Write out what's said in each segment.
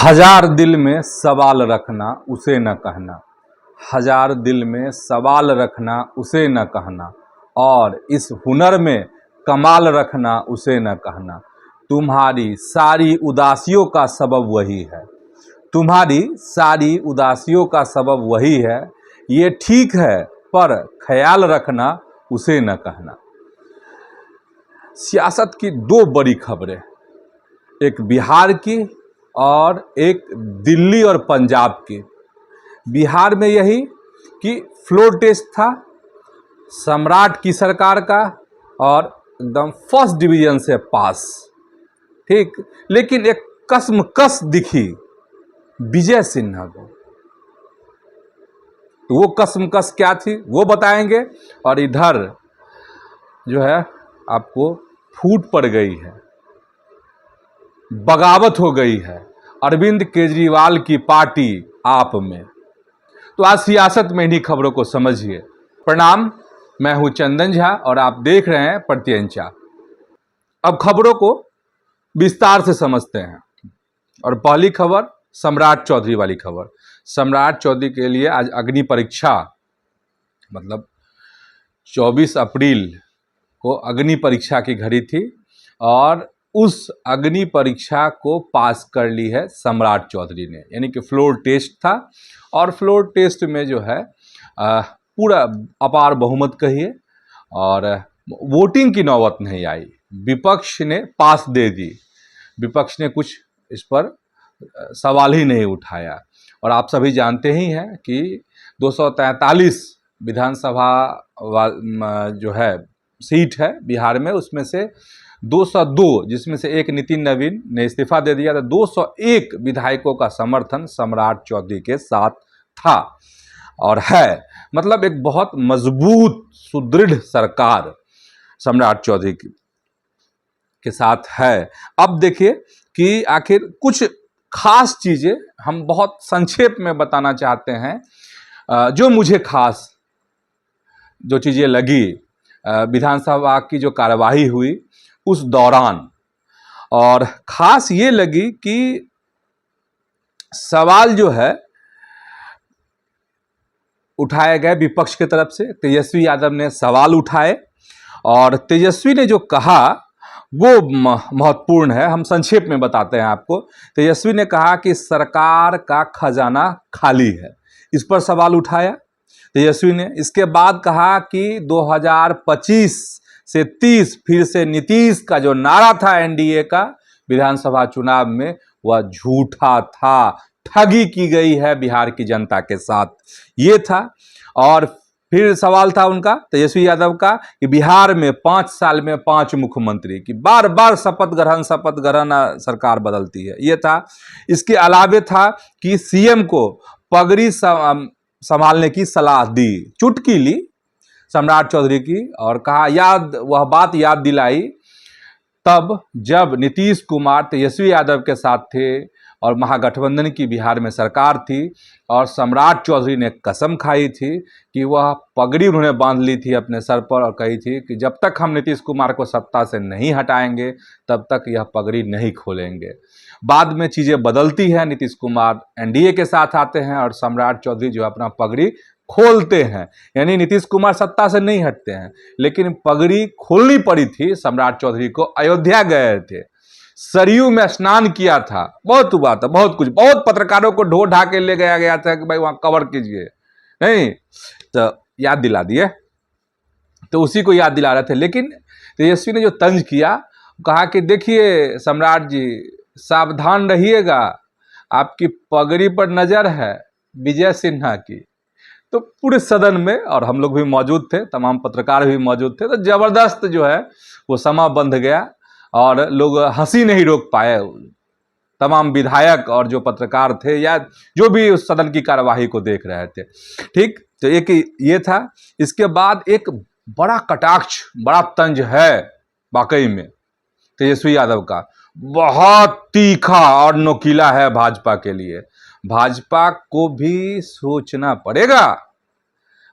हजार दिल में सवाल रखना उसे न कहना, हजार दिल में सवाल रखना उसे न कहना, और इस हुनर में कमाल रखना उसे न कहना। तुम्हारी सारी उदासियों का सबब वही है, तुम्हारी सारी उदासियों का सबब वही है। ये ठीक है पर ख्याल रखना उसे न कहना। सियासत की दो बड़ी खबरें, एक बिहार की और एक दिल्ली और पंजाब की। बिहार में यही कि फ्लोर टेस्ट था सम्राट की सरकार का और एकदम फर्स्ट डिवीजन से पास, ठीक। लेकिन एक कसमकस दिखी विजय सिन्हा को। तो वो कसमकस क्या थी वो बताएंगे। और इधर जो है आपको फूट पड़ गई है, बगावत हो गई है अरविंद केजरीवाल की पार्टी आप में। तो आज सियासत में इन्हीं खबरों को समझिए। प्रणाम, मैं हूं चंदन झा और आप देख रहे हैं प्रत्यंचा। अब खबरों को विस्तार से समझते हैं। और पहली खबर सम्राट चौधरी वाली खबर। सम्राट चौधरी के लिए आज अग्नि परीक्षा, मतलब 24 अप्रैल को अग्नि परीक्षा की घड़ी थी और उस अग्नि परीक्षा को पास कर ली है सम्राट चौधरी ने। यानी कि फ्लोर टेस्ट था और फ्लोर टेस्ट में जो है पूरा अपार बहुमत कहिए और वोटिंग की नौबत नहीं आई। विपक्ष ने पास दे दी, विपक्ष ने कुछ इस पर सवाल ही नहीं उठाया। और आप सभी जानते ही हैं कि 243 विधानसभा जो है सीट है बिहार में, उसमें से 202, जिसमें से एक नितिन नवीन ने इस्तीफा दे दिया था, 201 विधायकों का समर्थन सम्राट चौधरी के साथ था और है। मतलब एक बहुत मजबूत सुदृढ़ सरकार सम्राट चौधरी के साथ है। अब देखिए कि आखिर कुछ खास चीजें हम बहुत संक्षेप में बताना चाहते हैं। जो मुझे खास जो चीजें लगी विधानसभा की जो कार्यवाही हुई उस दौरान, और खास ये लगी कि सवाल जो है उठाए गए विपक्ष की तरफ से। तेजस्वी यादव ने सवाल उठाए और तेजस्वी ने जो कहा वो महत्वपूर्ण है। हम संक्षेप में बताते हैं आपको। तेजस्वी ने कहा कि सरकार का खजाना खाली है, इस पर सवाल उठाया तेजस्वी ने। इसके बाद कहा कि 2025 से 30 फिर से नीतीश का जो नारा था एनडीए का विधानसभा चुनाव में, वह झूठा था, ठगी की गई है बिहार की जनता के साथ, ये था। और फिर सवाल था उनका तेजस्वी यादव का कि बिहार में 5 साल में 5 मुख्यमंत्री की बार बार शपथ ग्रहण सरकार बदलती है, ये था। इसके अलावे था कि सीएम को पगड़ी संभालने की सलाह दी, चुटकी ली सम्राट चौधरी की, और कहा वह बात याद दिलाई तब जब नीतीश कुमार तेजस्वी यादव के साथ थे और महागठबंधन की बिहार में सरकार थी और सम्राट चौधरी ने कसम खाई थी कि वह पगड़ी उन्होंने बांध ली थी अपने सर पर और कही थी कि जब तक हम नीतीश कुमार को सत्ता से नहीं हटाएंगे तब तक यह पगड़ी नहीं खोलेंगे। बाद में चीज़ें बदलती हैं, नीतीश कुमार एनडीए के साथ आते हैं और सम्राट चौधरी जो अपना पगड़ी खोलते हैं। यानी नीतीश कुमार सत्ता से नहीं हटते हैं, लेकिन पगड़ी खोलनी पड़ी थी सम्राट चौधरी को। अयोध्या गए थे, सरयू में स्नान किया था, बहुत हुआ था, बहुत कुछ, बहुत पत्रकारों को ढो ढा के ले गया था कि भाई वहां कवर कीजिए, नहीं तो याद दिला दिए, तो उसी को याद दिला रहे थे। लेकिन तेजस्वी ने जो तंज किया, कहा कि देखिए सम्राट जी सावधान रहिएगा, आपकी पगड़ी पर नजर है विजय सिन्हा की। तो पूरे सदन में, और हम लोग भी मौजूद थे, तमाम पत्रकार भी मौजूद थे, तो जबरदस्त जो है वो समा बंध गया और लोग हंसी नहीं रोक पाए। तमाम विधायक और जो पत्रकार थे या जो भी उस सदन की कार्यवाही को देख रहे थे, ठीक। तो एक ये था। इसके बाद एक बड़ा कटाक्ष, बड़ा तंज है वाकई में तेजस्वी यादव का, बहुत तीखा और नोकीला है भाजपा के लिए। भाजपा को भी सोचना पड़ेगा।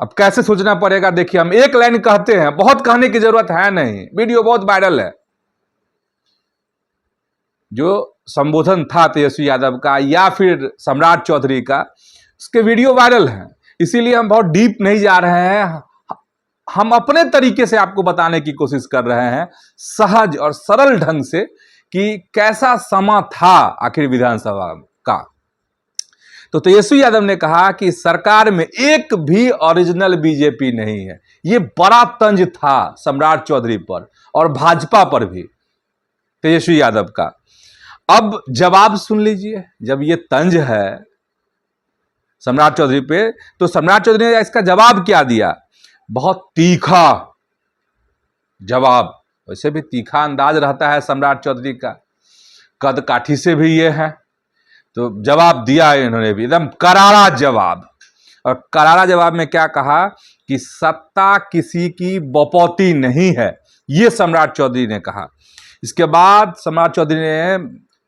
अब कैसे सोचना पड़ेगा, देखिए हम एक लाइन कहते हैं, बहुत कहने की जरूरत है नहीं, वीडियो बहुत वायरल है। जो संबोधन था तेजस्वी यादव का या फिर सम्राट चौधरी का, उसके वीडियो वायरल हैं, इसीलिए हम बहुत डीप नहीं जा रहे हैं। हम अपने तरीके से आपको बताने की कोशिश कर रहे हैं, सहज और सरल ढंग से, कि कैसा समा था आखिर विधानसभा का। तो तेजस्वी यादव ने कहा कि सरकार में एक भी ओरिजिनल बीजेपी नहीं है। ये बड़ा तंज था सम्राट चौधरी पर और भाजपा पर भी तेजस्वी यादव का। अब जवाब सुन लीजिए, जब ये तंज है सम्राट चौधरी पे, तो सम्राट चौधरी ने इसका जवाब क्या दिया? बहुत तीखा जवाब। वैसे भी तीखा अंदाज रहता है सम्राट चौधरी का, कद काठी से भी ये है, तो जवाब दिया इन्होंने भी एकदम करारा जवाब। और करारा जवाब में क्या कहा कि सत्ता किसी की बपौती नहीं है, ये सम्राट चौधरी ने कहा। इसके बाद सम्राट चौधरी ने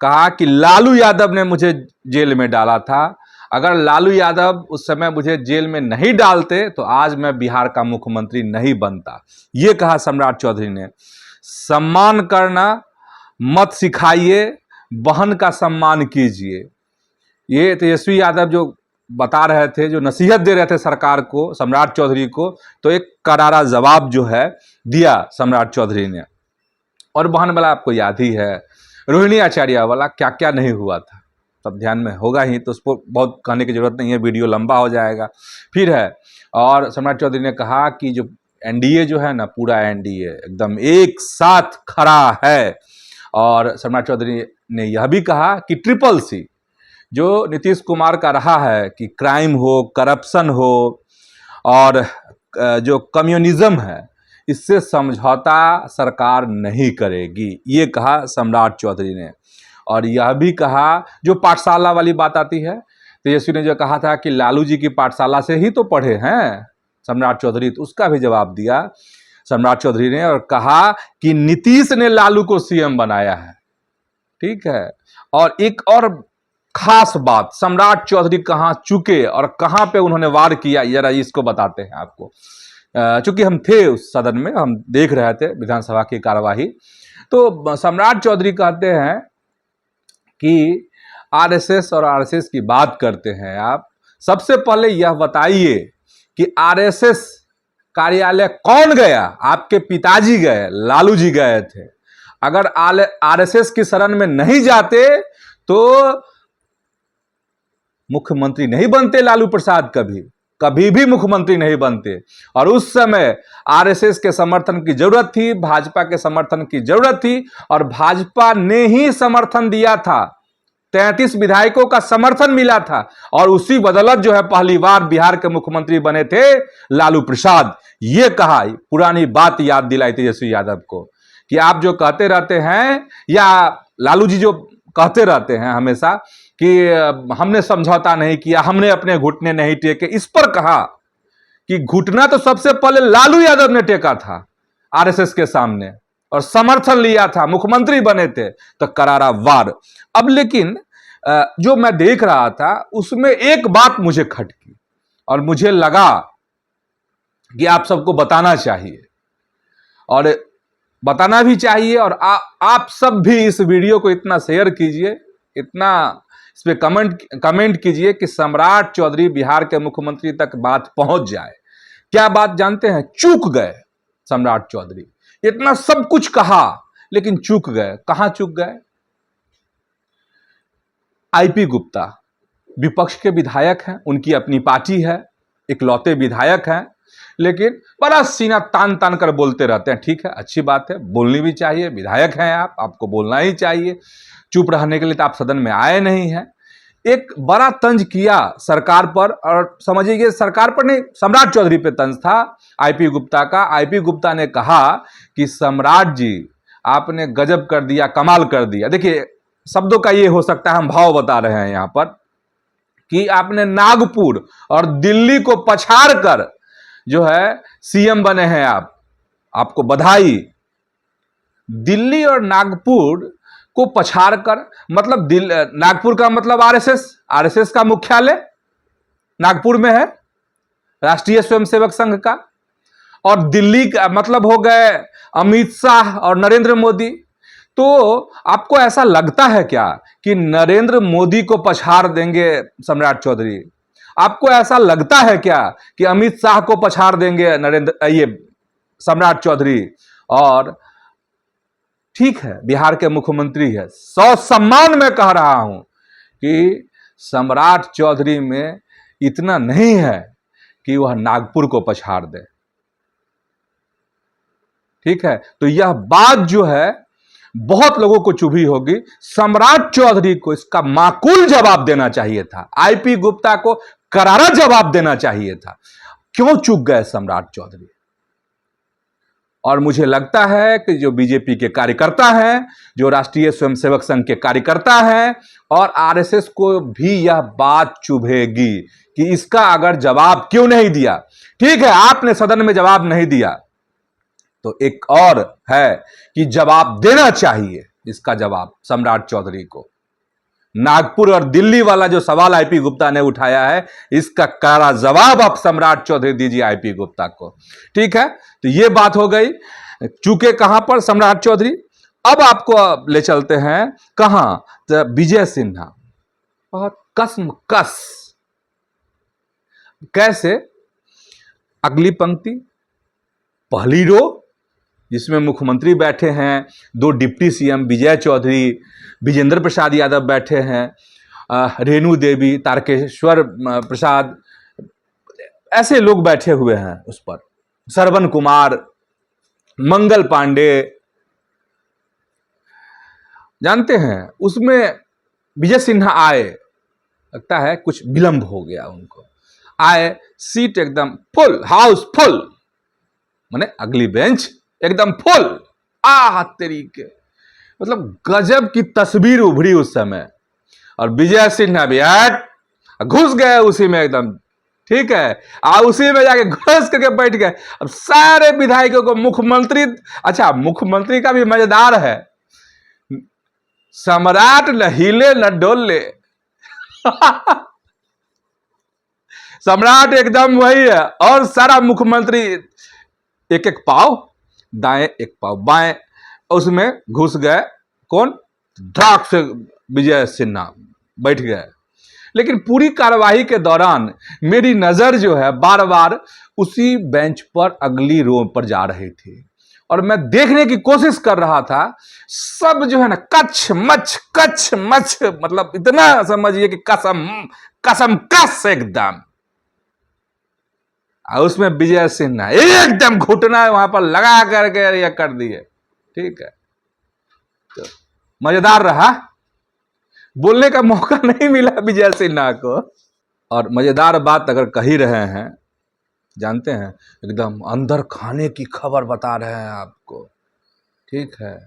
कहा कि लालू यादव ने मुझे जेल में डाला था, अगर लालू यादव उस समय मुझे जेल में नहीं डालते तो आज मैं बिहार का मुख्यमंत्री नहीं बनता, ये कहा सम्राट चौधरी ने। सम्मान करना मत सिखाइए, बहन का सम्मान कीजिए, ये तेजस्वी यादव जो बता रहे थे, जो नसीहत दे रहे थे सरकार को, सम्राट चौधरी को, तो एक करारा जवाब जो है दिया सम्राट चौधरी ने। और बहन वाला आपको याद ही है, रोहिणी आचार्य वाला क्या क्या नहीं हुआ था, सब ध्यान में होगा ही, तो उस पर बहुत कहने की जरूरत नहीं है, वीडियो लंबा हो जाएगा। फिर है, और सम्राट चौधरी ने कहा कि जो एनडीए जो है ना, पूरा एनडीए एकदम एक साथ खड़ा है। और सम्राट चौधरी ने यह भी कहा कि ट्रिपल सी जो नीतीश कुमार का रहा है, कि क्राइम हो, करप्शन हो और जो कम्युनिज्म है, इससे समझौता सरकार नहीं करेगी, ये कहा सम्राट चौधरी ने। और यह भी कहा, जो पाठशाला वाली बात आती है, तेजस्वी ने जो कहा था कि लालू जी की पाठशाला से ही तो पढ़े हैं सम्राट चौधरी, तो उसका भी जवाब दिया सम्राट चौधरी ने और कहा कि नीतीश ने लालू को सीएम बनाया है। ठीक है, और एक और खास बात, सम्राट चौधरी कहां चुके और कहां पे उन्होंने वार किया, जरा इसको बताते हैं आपको। चूंकि हम थे उस सदन में, हम देख रहे थे विधानसभा की कार्यवाही, तो सम्राट चौधरी कहते हैं कि आरएसएस और आरएसएस की बात करते हैं आप, सबसे पहले यह बताइए कि आरएसएस कार्यालय कौन गया? आपके पिताजी गए, लालू जी गए थे। अगर आरएसएस की शरण में नहीं जाते तो मुख्यमंत्री नहीं बनते लालू प्रसाद, कभी भी मुख्यमंत्री नहीं बनते। और उस समय आरएसएस के समर्थन की जरूरत थी, भाजपा के समर्थन की जरूरत थी, और भाजपा ने ही समर्थन दिया था, 33 विधायकों का समर्थन मिला था, और उसी बदौलत जो है पहली बार बिहार के मुख्यमंत्री बने थे लालू प्रसाद। ये कहा, पुरानी बात याद दिलाई तेजस्वी यादव को कि आप जो कहते रहते हैं, या लालू जी जो कहते रहते हैं हमेशा कि हमने समझौता नहीं किया, हमने अपने घुटने नहीं टेके, इस पर कहा कि घुटना तो सबसे पहले लालू यादव ने टेका था आरएसएस के सामने और समर्थन लिया था, मुख्यमंत्री बने थे, तो करारा वार। अब लेकिन जो मैं देख रहा था उसमें एक बात मुझे खटकी और मुझे लगा कि आप सबको बताना चाहिए, और बताना भी चाहिए, और आप सब भी इस वीडियो को इतना शेयर कीजिए, इतना इस पे कमेंट कीजिए कि सम्राट चौधरी बिहार के मुख्यमंत्री तक बात पहुंच जाए। क्या बात जानते हैं? चूक गए सम्राट चौधरी, इतना सब कुछ कहा लेकिन चूक गए। कहां चूक गए? आईपी गुप्ता विपक्ष के विधायक हैं, उनकी अपनी पार्टी है, इकलौते विधायक हैं, लेकिन बड़ा सीना तान तान कर बोलते रहते हैं। ठीक है, अच्छी बात है, बोलनी भी चाहिए, विधायक हैं आप, आपको बोलना ही चाहिए। चुप रहने के लिए तो आप सदन में आए नहीं हैं। एक बड़ा तंज किया सरकार पर, और समझिए सरकार पर नहीं, सम्राट चौधरी पे तंज था आईपी गुप्ता का। आईपी गुप्ता ने कहा कि सम्राट जी आपने गजब कर दिया, कमाल कर दिया। देखिए शब्दों का ये हो सकता है, हम भाव बता रहे हैं यहां पर, कि आपने नागपुर और दिल्ली को पछाड़ कर जो है सीएम बने हैं आप, आपको बधाई। दिल्ली और नागपुर को पछाड़ कर, मतलब नागपुर का मतलब आरएसएस का मुख्यालय नागपुर में है, राष्ट्रीय स्वयंसेवक संघ का, और दिल्ली का मतलब हो गए अमित शाह और नरेंद्र मोदी। तो आपको ऐसा लगता है क्या कि नरेंद्र मोदी को पछाड़ देंगे सम्राट चौधरी? आपको ऐसा लगता है क्या कि अमित शाह को पछाड़ देंगे ये सम्राट चौधरी? और ठीक है, बिहार के मुख्यमंत्री है, सौ सम्मान में कह रहा हूं कि सम्राट चौधरी में इतना नहीं है कि वह नागपुर को पछाड़ दे। ठीक है, तो यह बात जो है बहुत लोगों को चुभी होगी। सम्राट चौधरी को इसका माकूल जवाब देना चाहिए था, आईपी गुप्ता को करारा जवाब देना चाहिए था। क्यों चूक गए सम्राट चौधरी? और मुझे लगता है कि जो बीजेपी के कार्यकर्ता हैं, जो राष्ट्रीय स्वयंसेवक संघ के कार्यकर्ता हैं और आरएसएस को भी यह बात चुभेगी कि इसका अगर जवाब क्यों नहीं दिया। ठीक है, आपने सदन में जवाब नहीं दिया, तो एक और है कि जवाब देना चाहिए इसका जवाब सम्राट चौधरी को। नागपुर और दिल्ली वाला जो सवाल आईपी गुप्ता ने उठाया है, इसका कड़ा जवाब आप सम्राट चौधरी दीजिए आईपी गुप्ता को। ठीक है, तो ये बात हो गई। चूके कहां पर सम्राट चौधरी। अब आपको ले चलते हैं कहां, तो विजय सिन्हा। बहुत कसमकस। कैसे? अगली पंक्ति, पहली रो जिसमें मुख्यमंत्री बैठे हैं, दो डिप्टी सीएम विजय चौधरी, विजेंद्र प्रसाद यादव बैठे हैं, रेणु देवी, तारकेश्वर प्रसाद, ऐसे लोग बैठे हुए हैं उस पर, श्रवण कुमार, मंगल पांडे। जानते हैं उसमें विजय सिन्हा आए, लगता है कुछ विलंब हो गया उनको, आए, सीट एकदम फुल, हाउस फुल, माने अगली बेंच एकदम फुल। तरीके, मतलब गजब की तस्वीर उभरी उस समय। और विजय सिन्हा भी घुस गए उसी में एकदम। ठीक है, उसी में जाके घुस करके बैठ गए। अब सारे विधायकों को मुख्यमंत्री, अच्छा मुख्यमंत्री का भी मजेदार है, सम्राट न हिले न डोले सम्राट एकदम वही है, और सारा मुख्यमंत्री एक एक पाव दाएं एक पाव बाएं, उसमें घुस गए। कौन? धाक से विजय सिन्हा बैठ गए। लेकिन पूरी कार्यवाही के दौरान मेरी नजर जो है बार बार उसी बेंच पर अगली रो पर जा रही थी, और मैं देखने की कोशिश कर रहा था। सब जो है ना कच्छ मच, मतलब इतना समझिए कि कसम कसम कस एकदम। उसमें विजय सिन्हा एकदम घुटना वहां पर लगा करके ये कर दिए। ठीक है, तो मजेदार रहा, बोलने का मौका नहीं मिला विजय सिन्हा को। और मजेदार बात अगर कही रहे हैं, जानते हैं एकदम अंदर खाने की खबर बता रहे हैं आपको। ठीक है,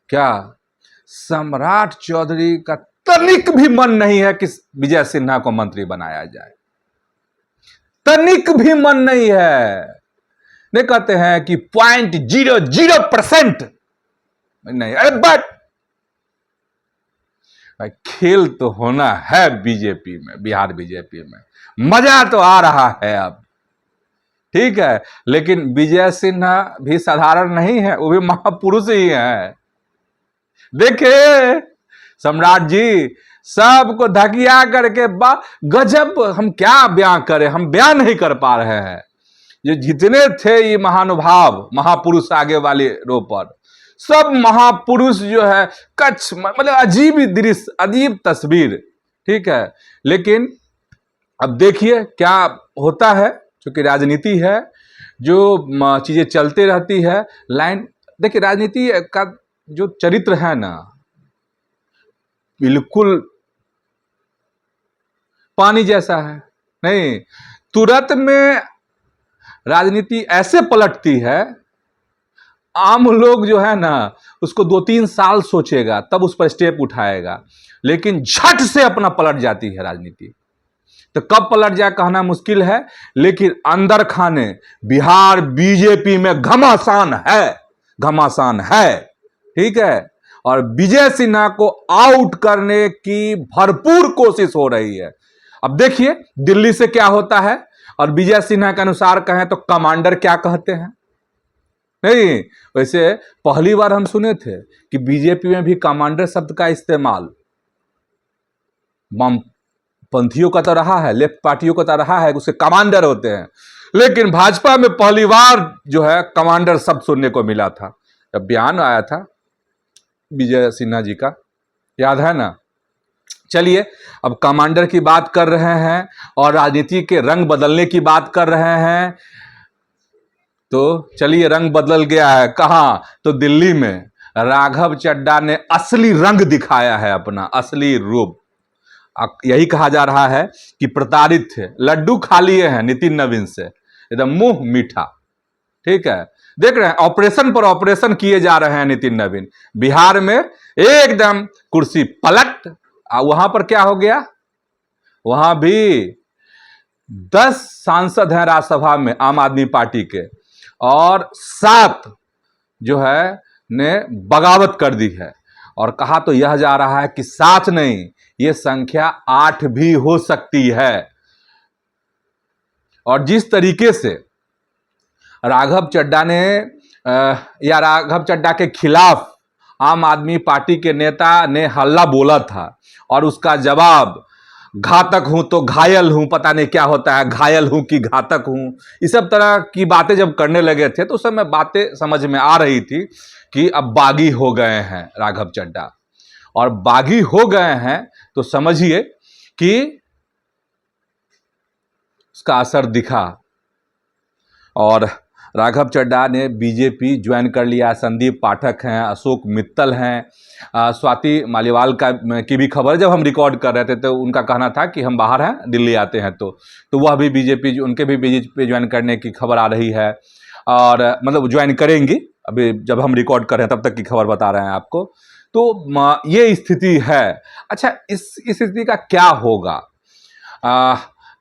क्या सम्राट चौधरी का तनिक भी मन नहीं है कि विजय सिन्हा को मंत्री बनाया जाए? तनिक भी मन नहीं है। नहीं कहते हैं कि 0.00% नहीं, अरे बट खेल तो होना है बीजेपी में, बिहार बीजेपी में मजा तो आ रहा है अब। ठीक है, लेकिन विजय सिन्हा भी साधारण नहीं है, वो भी महापुरुष ही है। देखिए सम्राट जी सबको धकिया करके गजब, हम क्या बयां करें, हम बयान नहीं कर पा रहे हैं। ये जितने थे ये महानुभाव महापुरुष आगे वाले रो पर, सब महापुरुष जो है कच्छ, मतलब अजीब दृश्य, अजीब तस्वीर। ठीक है, लेकिन अब देखिए क्या होता है, क्योंकि राजनीति है, जो चीजें चलते रहती है लाइन। देखिए राजनीति का जो चरित्र है ना, बिल्कुल पानी जैसा है। नहीं, तुरंत में राजनीति ऐसे पलटती है, आम लोग जो है ना उसको 2-3 साल सोचेगा तब उस पर स्टेप उठाएगा, लेकिन झट से अपना पलट जाती है राजनीति। तो कब पलट जाए कहना मुश्किल है, लेकिन अंदर खाने बिहार बीजेपी में घमासान है, घमासान है। ठीक है, और विजय सिन्हा को आउट करने की भरपूर कोशिश हो रही है। अब देखिए दिल्ली से क्या होता है, और विजय सिन्हा के अनुसार कहें तो कमांडर क्या कहते हैं। नहीं, वैसे पहली बार हम सुने थे कि बीजेपी में भी कमांडर शब्द का इस्तेमाल वामपंथियों का तो रहा है, लेफ्ट पार्टियों का तो रहा है, उसके कमांडर होते हैं, लेकिन भाजपा में पहली बार जो है कमांडर शब्द सुनने को मिला था जब बयान आया था विजय सिन्हा जी का, याद है ना। चलिए, अब कमांडर की बात कर रहे हैं और राजनीति के रंग बदलने की बात कर रहे हैं, तो चलिए रंग बदल गया है। कहाँ? तो दिल्ली में राघव चड्ढा ने असली रंग दिखाया है, अपना असली रूप। यही कहा जा रहा है कि प्रताड़ित थे, लड्डू खा लिए हैं नितिन नवीन से, एकदम मुंह मीठा। ठीक है, देख रहे हैं ऑपरेशन पर ऑपरेशन किए जा रहे हैं नितिन नवीन। बिहार में एकदम कुर्सी पलट, वहां पर क्या हो गया, वहां भी 10 सांसद हैं राज्यसभा में आम आदमी पार्टी के, और 7 जो है ने बगावत कर दी है। और कहा तो यह जा रहा है कि 7 नहीं, यह संख्या 8 भी हो सकती है। और जिस तरीके से राघव चड्ढा ने या राघव चड्ढा के खिलाफ आम आदमी पार्टी के नेता ने हल्ला बोला था और उसका जवाब घातक हूं तो घायल हूं, पता नहीं क्या होता है, घायल हूं कि घातक हूं, इस सब तरह की बातें जब करने लगे थे तो उस समय बातें समझ में आ रही थी कि अब बागी हो गए हैं राघव चड्ढा। और बागी हो गए हैं तो समझिए कि उसका असर दिखा। और राघव चड्ढा ने बीजेपी ज्वाइन कर लिया। संदीप पाठक हैं, अशोक मित्तल हैं, स्वाति मालीवाल की भी खबर जब हम रिकॉर्ड कर रहे थे तो उनका कहना था कि हम बाहर हैं, दिल्ली आते हैं, तो वह भी बीजेपी, उनके भी बीजेपी ज्वाइन करने की खबर आ रही है, और मतलब ज्वाइन करेंगी। अभी जब हम रिकॉर्ड कर रहे हैं तब तक की खबर बता रहे हैं आपको। तो ये स्थिति है। अच्छा, इस स्थिति का क्या होगा?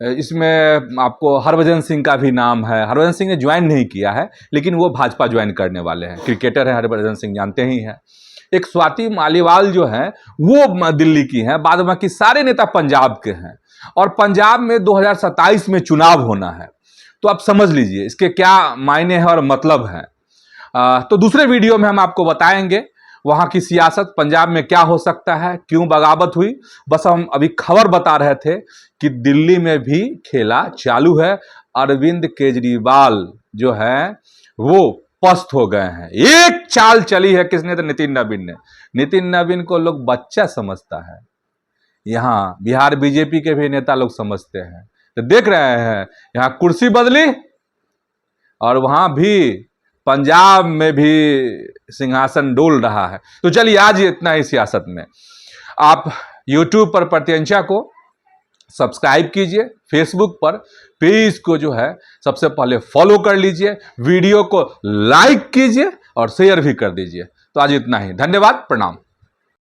इसमें आपको हरभजन सिंह का भी नाम है। हरभजन सिंह ने ज्वाइन नहीं किया है, लेकिन वो भाजपा ज्वाइन करने वाले हैं। क्रिकेटर हैं हरभजन सिंह, जानते ही हैं। एक स्वाति मालीवाल जो है वो दिल्ली की हैं, बाद बाकी सारे नेता पंजाब के हैं। और पंजाब में 2027 में चुनाव होना है, तो आप समझ लीजिए इसके क्या मायने हैं और मतलब है। तो दूसरे वीडियो में हम आपको बताएंगे वहां की सियासत, पंजाब में क्या हो सकता है, क्यों बगावत हुई। बस हम अभी खबर बता रहे थे कि दिल्ली में भी खेला चालू है। अरविंद केजरीवाल जो है वो पस्त हो गए हैं। एक चाल चली है, किसने? तो नितिन नवीन ने। नितिन नवीन को लोग बच्चा समझता है, यहां बिहार बीजेपी के भी नेता लोग समझते हैं। तो देख रहे हैं यहां कुर्सी बदली और वहां भी पंजाब में भी सिंहासन डोल रहा है। तो चलिए आज इतना ही सियासत में। आप YouTube पर प्रत्यंचा को सब्सक्राइब कीजिए, फेसबुक पर पेज को जो है सबसे पहले फॉलो कर लीजिए, वीडियो को लाइक कीजिए और शेयर भी कर दीजिए। तो आज इतना ही, धन्यवाद, प्रणाम।